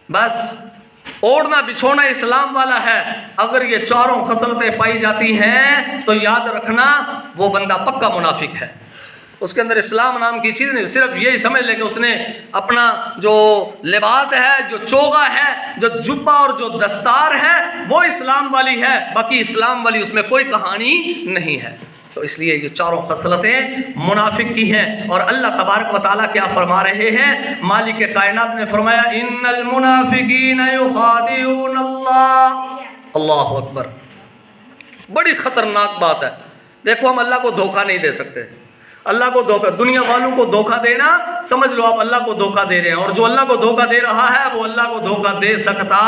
بس اوڑھنا بچھونا اسلام والا ہے۔ اگر یہ چاروں خصلتیں پائی جاتی ہیں تو یاد رکھنا وہ بندہ پکا منافق ہے، اس کے اندر اسلام نام کی چیز نہیں۔ صرف یہی سمجھ لے کہ اس نے اپنا جو لباس ہے، جو چوغا ہے، جو جبہ اور جو دستار ہے وہ اسلام والی ہے، باقی اسلام والی اس میں کوئی کہانی نہیں ہے۔ تو اس لیے یہ چاروں خصلتیں منافق کی ہیں۔ اور اللہ تبارک و تعالیٰ کیا فرما رہے ہیں؟ مالک کائنات نے فرمایا ان المنافقین یخادعون اللہ۔ اللہ اکبر، بڑی خطرناک بات ہے۔ دیکھو ہم اللہ کو دھوکہ نہیں دے سکتے، اللہ کو دھوکہ، دنیا والوں کو دھوکہ دینا سمجھ لو آپ اللہ کو دھوکہ دے رہے ہیں، اور جو اللہ کو دھوکہ دے رہا ہے وہ اللہ کو دھوکہ دے سکتا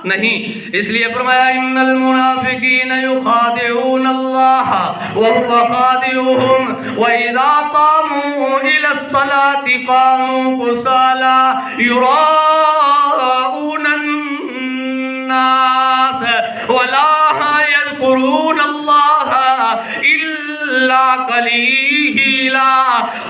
نہیں۔ اس لیے فرمایا ان المنافقین یخادعون اللہ وهو خادعهم واذا قاموا الى الصلاة قاموا كسالى يراءون الناس ولا يذكرون الله الا قليلا۔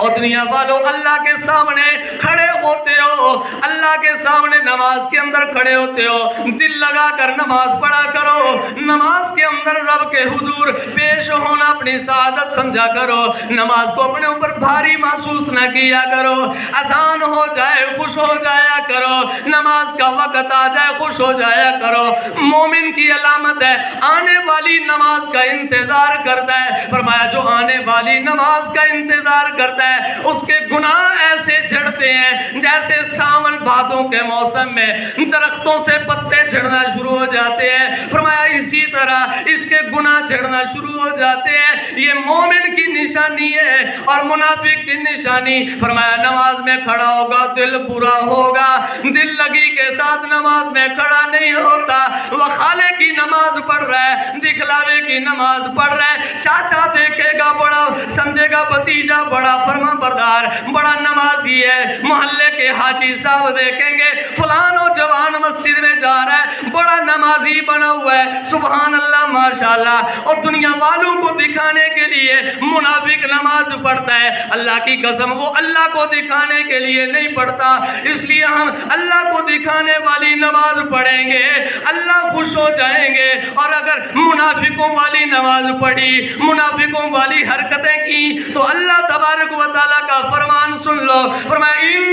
اور دنیا والوں اللہ کے سامنے کھڑے ہوتے ہو، اللہ کے سامنے نماز کے اندر کھڑے ہوتے ہو، دل لگا کر نماز پڑھا کرو، نماز کے اندر رب کے حضور پیش ہونا اپنی سعادت سمجھا کرو، نماز کو اپنے اوپر بھاری محسوس نہ کیا کرو، اذان ہو جائے خوش ہو جایا کرو، نماز کا وقت آ جائے خوش ہو جایا کرو۔ مومن کی علامت ہے آنے والی نماز کا انتظار کرتا ہے۔ فرمایا جو آنے والی نماز کا انتظار کرتا ہے اس کے گناہ ایسے جھڑتے ہیں جیسے ساون بھادوں کے موسم میں درختوں سے پتے جھڑنا شروع ہو جاتے ہیں۔ فرمایا اسی طرح اس کے گناہ جھڑنا شروع ہو جاتے ہیں۔ یہ مومن کی نشانی ہے اور منافق کی نشانی۔ فرمایا نماز میں کھڑا ہوگا دل برا ہوگا، دل لگی کے ساتھ نماز میں کھڑا نہیں ہوتا، وہ خالے کی نماز پڑھ رہا ہے، دکھلاوے کی نماز پڑھ رہا ہے، چاچا دیکھے گا بڑا سمجھے گا بھتیجا بڑا فرما بردار بڑا نمازی ہے، محلے کے حاجی صاحب دیکھیں گے فلاں نوجوان مسجد میں جا رہا ہے بڑا نمازی بنا ہوا ہے، سبحان اللہ ماشاءاللہ۔ اور دنیا والوں کو دکھانے کے لیے منافق نماز پڑھتا ہے، اللہ کی قسم وہ اللہ کو دکھانے کے لیے نہیں پڑھتا۔ اس لیے ہم اللہ کو دکھانے والی نماز پڑھیں گے اللہ خوش ہو جائیں گے، اور اگر منافقوں والی نماز پڑھی، منافقوں والی حرکتیں کی تو اللہ تبارک و تعالیٰ کا فرمان سن لو۔ فرمایا ان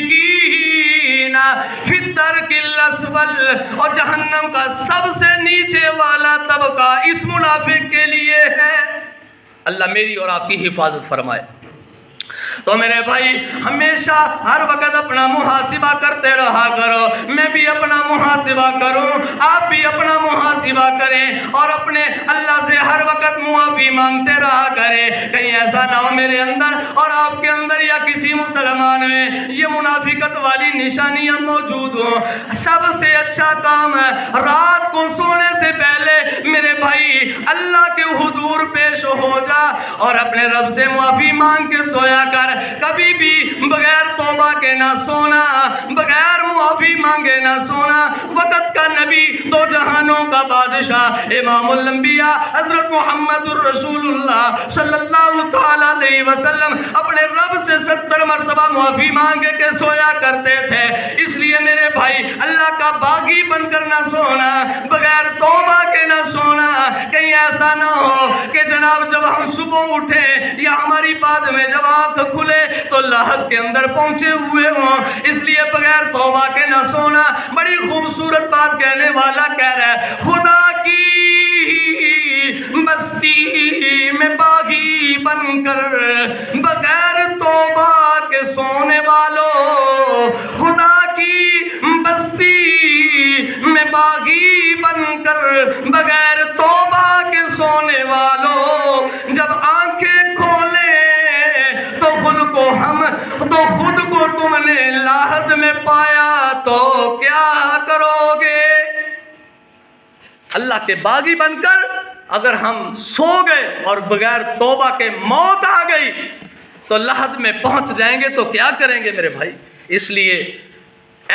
المنافقین فی الدرک الاسفل، اور جہنم کا سب سے نیچے والا طبقہ اس منافق کے لیے ہے۔ اللہ میری اور آپ کی حفاظت فرمائے۔ تو میرے بھائی ہمیشہ ہر وقت اپنا محاسبہ کرتے رہا کرو، میں بھی اپنا محاسبہ کروں، آپ بھی اپنا محاسبہ کریں، اور اپنے اللہ سے ہر وقت معافی مانگتے رہا کریں، کہیں ایسا نہ ہو میرے اندر اور آپ کے اندر یا کسی مسلمان میں یہ منافقت والی نشانیاں موجود ہوں۔ سب سے اچھا کام ہے رات کو سونے سے پہلے میرے بھائی اللہ کے حضور پیش ہو جا اور اپنے رب سے معافی مانگ کے سویا کر، کبھی بھی بغیر توبہ کے نہ سونا، بغیر معافی مانگے نہ سونا۔ وقت کا نبی دو جہانوں کا بادشاہ امام الانبیاء حضرت محمد الرسول اللہ صلی اللہ تعالی علیہ وسلم اپنے رب سے 70 مرتبہ معافی مانگے کے سویا کرتے تھے۔ اس لیے میرے بھائی اللہ کا باغی بن کر نہ سونا، بغیر توبہ کے نہ سونا، کہیں ایسا نہ ہو کہ جناب جب ہم صبح اٹھیں یا ہماری بعد میں جب آنکھ کھلے تو لاحت کے اندر پہنچے ہوئے ہوں۔ اس لیے بغیر توبہ کے نہ سونا۔ بڑی خوبصورت بات کہنے والا کہہ رہا ہے خدا کی بستی میں باغی بن کر بغیر توبہ کے سونے والوں، خدا کی بستی میں باغی بن کر بغیر توبہ کے سونے والوں، جب آنکھیں کھولیں تو خود کو تم نے لاحد میں پایا تو کیا کرو گے؟ اللہ کے باغی بن کر اگر ہم سو گئے اور بغیر توبہ کے موت آ گئی تو لاحد میں پہنچ جائیں گے تو کیا کریں گے میرے بھائی؟ اس لیے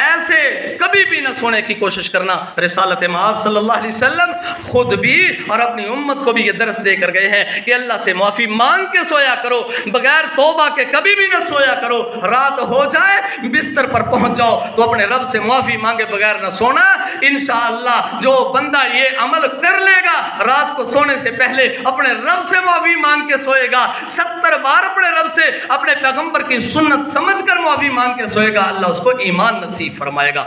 ایسے کبھی بھی نہ سونے کی کوشش کرنا۔ رسالت مآب صلی اللہ علیہ وسلم خود بھی اور اپنی امت کو بھی یہ درس دے کر گئے ہیں کہ اللہ سے معافی مانگ کے سویا کرو، بغیر توبہ کے کبھی بھی نہ سویا کرو۔ رات ہو جائے بستر پر پہنچ جاؤ تو اپنے رب سے معافی مانگے بغیر نہ سونا۔ انشاءاللہ جو بندہ یہ عمل کر لے گا، رات کو سونے سے پہلے اپنے رب سے معافی مانگ کے سوئے گا، 70 بار اپنے رب سے اپنے پیغمبر کی سنت سمجھ کر معافی مانگ کے سوئے گا، اللہ اس کو ایمان نصیب فرمائے گا۔